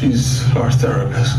She's our therapist.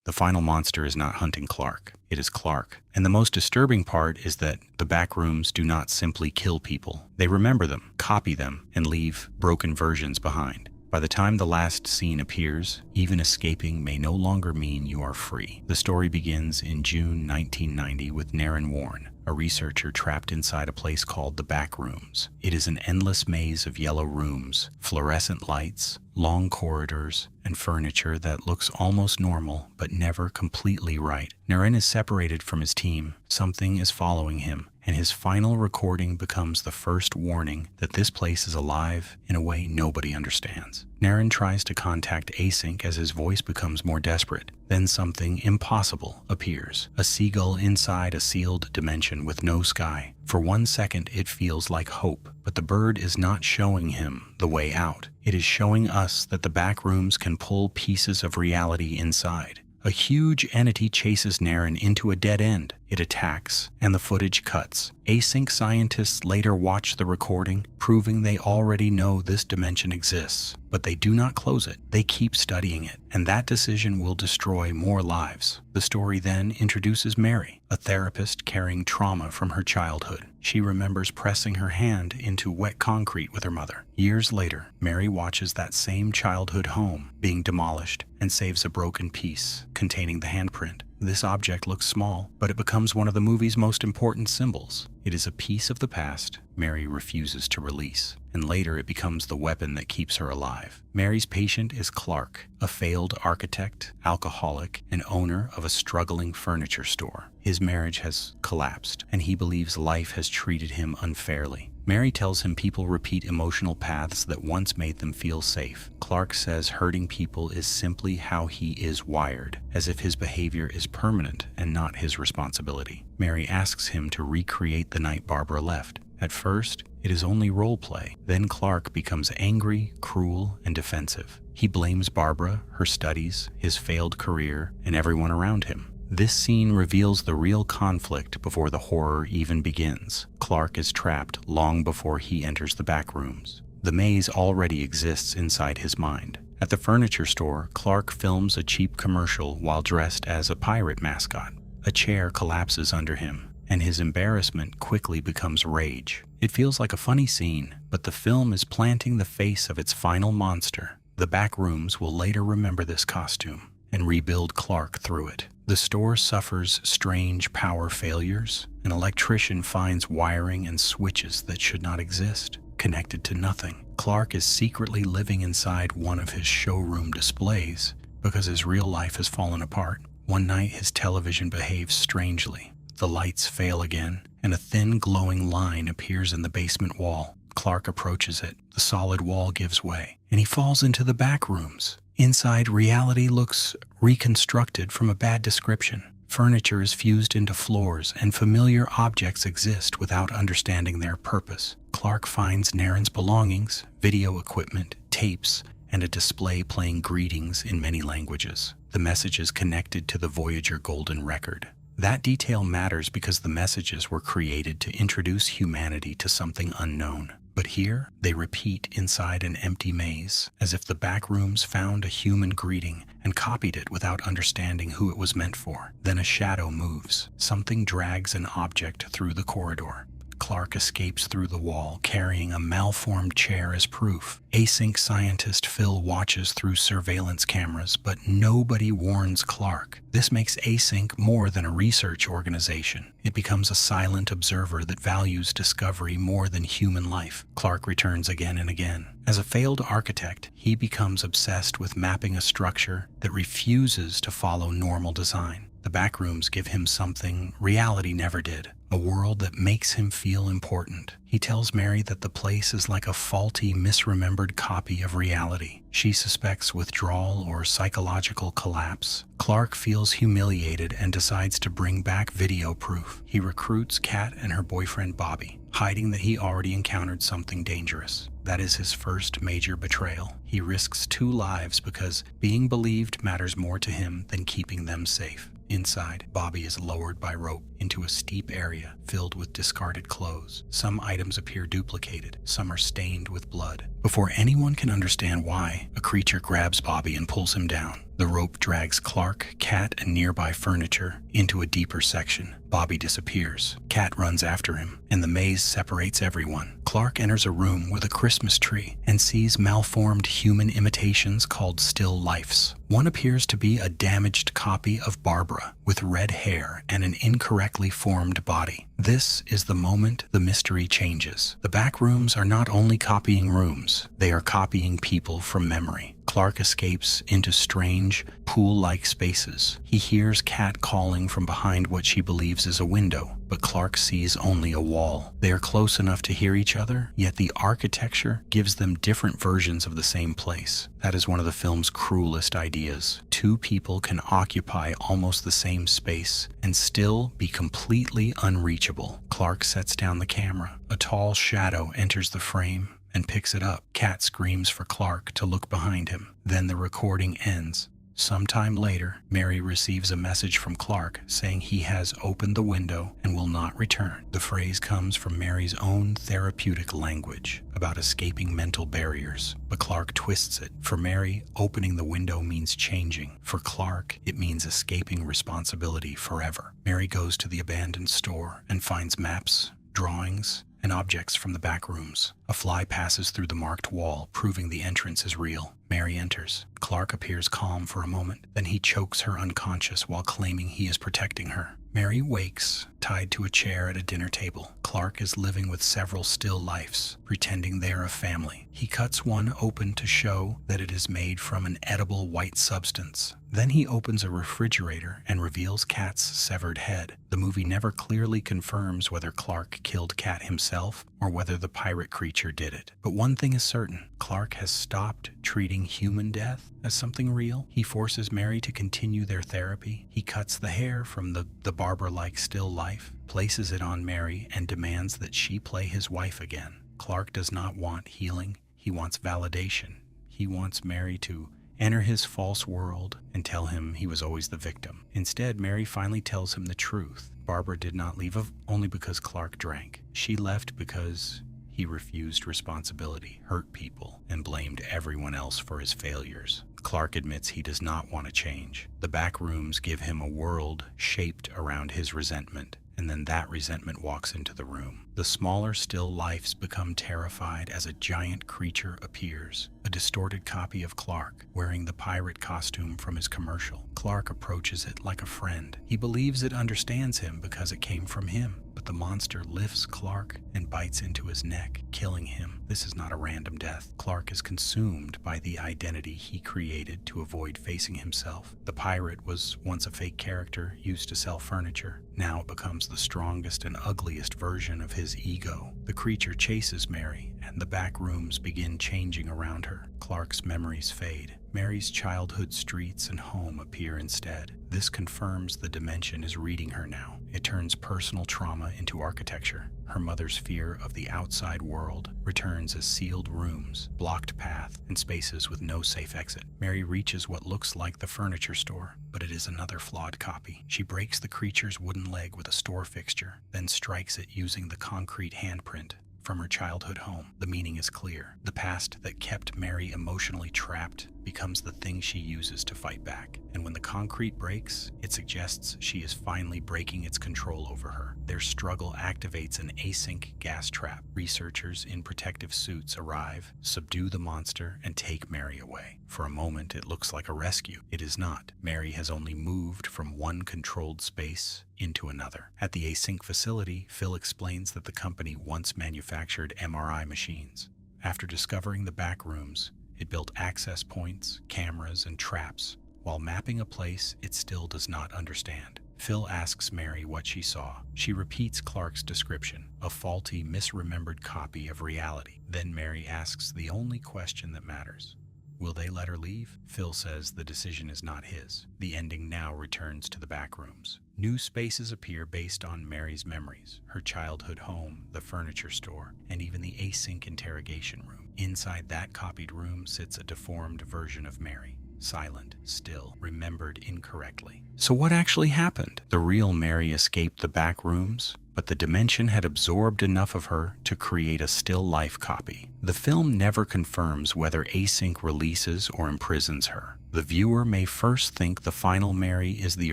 The final monster is not hunting Clark. It is Clark. And the most disturbing part is that the Backrooms do not simply kill people. They remember them, copy them, and leave broken versions behind. By the time the last scene appears, even escaping may no longer mean you are free. The story begins in June 1990 with Naren Warne, a researcher trapped inside a place called the Backrooms. It is an endless maze of yellow rooms, fluorescent lights, long corridors, and furniture that looks almost normal but never completely right. Naren is separated from his team. Something is following him, and his final recording becomes the first warning that this place is alive in a way nobody understands. Naren tries to contact Async as his voice becomes more desperate. Then something impossible appears. A seagull inside a sealed dimension with no sky. For 1 second it feels like hope, but the bird is not showing him the way out. It is showing us that the Backrooms can pull pieces of reality inside. A huge entity chases Naren into a dead end. It attacks, and the footage cuts. Async scientists later watch the recording, proving they already know this dimension exists. But they do not close it. They keep studying it, and that decision will destroy more lives. The story then introduces Mary, a therapist carrying trauma from her childhood. She remembers pressing her hand into wet concrete with her mother. Years later, Mary watches that same childhood home being demolished and saves a broken piece containing the handprint. This object looks small, but it becomes one of the movie's most important symbols. It is a piece of the past Mary refuses to release, and later it becomes the weapon that keeps her alive. Mary's patient is Clark, a failed architect, alcoholic, and owner of a struggling furniture store. His marriage has collapsed, and he believes life has treated him unfairly. Mary tells him people repeat emotional paths that once made them feel safe. Clark says hurting people is simply how he is wired, as if his behavior is permanent and not his responsibility. Mary asks him to recreate the night Barbara left. At first, it is only role play. Then Clark becomes angry, cruel, and defensive. He blames Barbara, her studies, his failed career, and everyone around him. This scene reveals the real conflict before the horror even begins. Clark is trapped long before he enters the Backrooms. The maze already exists inside his mind. At the furniture store, Clark films a cheap commercial while dressed as a pirate mascot. A chair collapses under him, and his embarrassment quickly becomes rage. It feels like a funny scene, but the film is planting the face of its final monster. The Backrooms will later remember this costume and rebuild Clark through it. The store suffers strange power failures. An electrician finds wiring and switches that should not exist, connected to nothing. Clark is secretly living inside one of his showroom displays because his real life has fallen apart. One night, his television behaves strangely. The lights fail again, and a thin glowing line appears in the basement wall. Clark approaches it. The solid wall gives way, and he falls into the Backrooms. Inside, reality looks reconstructed from a bad description. Furniture is fused into floors, and familiar objects exist without understanding their purpose. Clark finds Naren's belongings, video equipment, tapes, and a display playing greetings in many languages. The message is connected to the Voyager Golden Record. That detail matters because the messages were created to introduce humanity to something unknown. But here, they repeat inside an empty maze, as if the Backrooms found a human greeting and copied it without understanding who it was meant for. Then a shadow moves. Something drags an object through the corridor. Clark escapes through the wall, carrying a malformed chair as proof. Async scientist Phil watches through surveillance cameras, but nobody warns Clark. This makes Async more than a research organization. It becomes a silent observer that values discovery more than human life. Clark returns again and again. As a failed architect, he becomes obsessed with mapping a structure that refuses to follow normal design. The backrooms give him something reality never did, a world that makes him feel important. He tells Mary that the place is like a faulty, misremembered copy of reality. She suspects withdrawal or psychological collapse. Clark feels humiliated and decides to bring back video proof. He recruits Kat and her boyfriend Bobby, hiding that he already encountered something dangerous. That is his first major betrayal. He risks 2 lives because being believed matters more to him than keeping them safe. Inside, Bobby is lowered by rope into a steep area filled with discarded clothes. Some items appear duplicated, some are stained with blood. Before anyone can understand why, a creature grabs Bobby and pulls him down. The rope drags Clark, Kat, and nearby furniture into a deeper section. Bobby disappears. Kat runs after him, and the maze separates everyone. Clark enters a room with a Christmas tree and sees malformed human imitations called still lifes. One appears to be a damaged copy of Barbara with red hair and an incorrectly formed body. This is the moment the mystery changes. The back rooms are not only copying rooms, they are copying people from memory. Clark escapes into strange, pool-like spaces. He hears Kat calling from behind what she believes is a window, but Clark sees only a wall. They are close enough to hear each other, yet the architecture gives them different versions of the same place. That is one of the film's cruelest ideas. 2 people can occupy almost the same space and still be completely unreachable. Clark sets down the camera. A tall shadow enters the frame and picks it up. Kat screams for Clark to look behind him. Then the recording ends. Sometime later, Mary receives a message from Clark saying he has opened the window and will not return. The phrase comes from Mary's own therapeutic language about escaping mental barriers, but Clark twists it. For Mary, opening the window means changing. For Clark, it means escaping responsibility forever. Mary goes to the abandoned store and finds maps, drawings, and objects from the back rooms. A fly passes through the marked wall, proving the entrance is real. Mary enters. Clark appears calm for a moment, then he chokes her unconscious while claiming he is protecting her. Mary wakes, tied to a chair at a dinner table. Clark is living with several still lifes, pretending they are a family. He cuts one open to show that it is made from an edible white substance. Then he opens a refrigerator and reveals Kat's severed head. The movie never clearly confirms whether Clark killed Kat himself or whether the pirate creature did it. But one thing is certain, Clark has stopped treating human death as something real. He forces Mary to continue their therapy. He cuts the hair from the Barbara-like still life, places it on Mary, and demands that she play his wife again. Clark does not want healing. He wants validation. He wants Mary to enter his false world and tell him he was always the victim. Instead, Mary finally tells him the truth. Barbara did not leave only because Clark drank. She left because he refused responsibility, hurt people, and blamed everyone else for his failures. Clark admits he does not want to change. The back rooms give him a world shaped around his resentment, and then that resentment walks into the room. The smaller still lifes become terrified as a giant creature appears, a distorted copy of Clark, wearing the pirate costume from his commercial. Clark approaches it like a friend. He believes it understands him because it came from him, but the monster lifts Clark and bites into his neck, killing him. This is not a random death. Clark is consumed by the identity he created to avoid facing himself. The pirate was once a fake character used to sell furniture. Now it becomes the strongest and ugliest version of his ego. The creature chases Mary, and the back rooms begin changing around her. Clark's memories fade. Mary's childhood streets and home appear instead. This confirms the dimension is reading her now. It turns personal trauma into architecture. Her mother's fear of the outside world returns as sealed rooms, blocked path, and spaces with no safe exit. Mary reaches what looks like the furniture store, but it is another flawed copy. She breaks the creature's wooden leg with a store fixture, then strikes it using the concrete handprint from her childhood home. The meaning is clear. The past that kept Mary emotionally trapped becomes the thing she uses to fight back. And when the concrete breaks, it suggests she is finally breaking its control over her. Their struggle activates an async gas trap. Researchers in protective suits arrive, subdue the monster, and take Mary away. For a moment, it looks like a rescue. It is not. Mary has only moved from one controlled space into another. At the Async facility, Phil explains that the company once manufactured MRI machines. After discovering the back rooms, it built access points, cameras, and traps, While mapping a place it still does not understand. Phil asks Mary what she saw. She repeats Clark's description, a faulty, misremembered copy of reality. Then Mary asks the only question that matters. Will they let her leave? Phil says the decision is not his. The ending now returns to the Backrooms. New spaces appear based on Mary's memories, her childhood home, the furniture store, and even the Async interrogation room. Inside that copied room sits a deformed version of Mary. Silent, still, remembered incorrectly. So what actually happened? The real Mary escaped the back rooms, but the dimension had absorbed enough of her to create a still life copy. The film never confirms whether Async releases or imprisons her. The viewer may first think the final Mary is the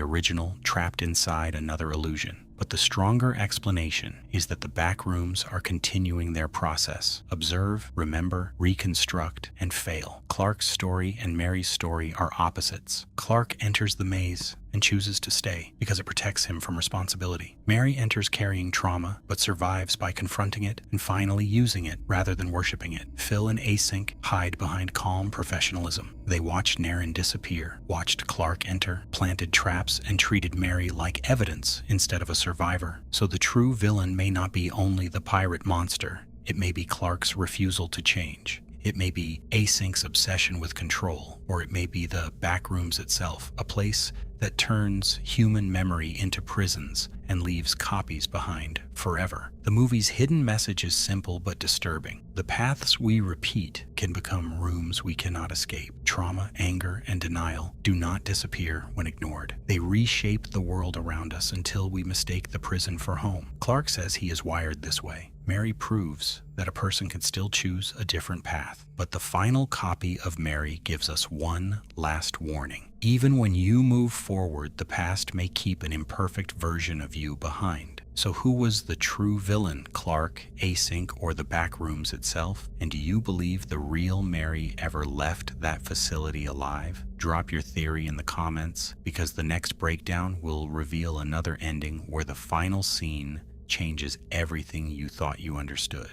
original, trapped inside another illusion. But the stronger explanation is that the Backrooms are continuing their process. Observe, remember, reconstruct, and fail. Clark's story and Mary's story are opposites. Clark enters the maze and chooses to stay because it protects him from responsibility. Mary enters carrying trauma, but survives by confronting it and finally using it rather than worshiping it. Phil and Async hide behind calm professionalism. They watched Naren disappear, watched Clark enter, planted traps, and treated Mary like evidence instead of a survivor. So the true villain may not be only the pirate monster. It may be Clark's refusal to change. It may be Async's obsession with control, or it may be the Backrooms itself, a place that turns human memory into prisons and leaves copies behind forever. The movie's hidden message is simple but disturbing. The paths we repeat can become rooms we cannot escape. Trauma, anger, and denial do not disappear when ignored. They reshape the world around us until we mistake the prison for home. Clark says he is wired this way. Mary proves that a person can still choose a different path. But the final copy of Mary gives us one last warning. Even when you move forward, the past may keep an imperfect version of you behind. So who was the true villain, Clark, Async, or the Backrooms itself? And do you believe the real Mary ever left that facility alive? Drop your theory in the comments, because the next breakdown will reveal another ending where the final scene changes everything you thought you understood.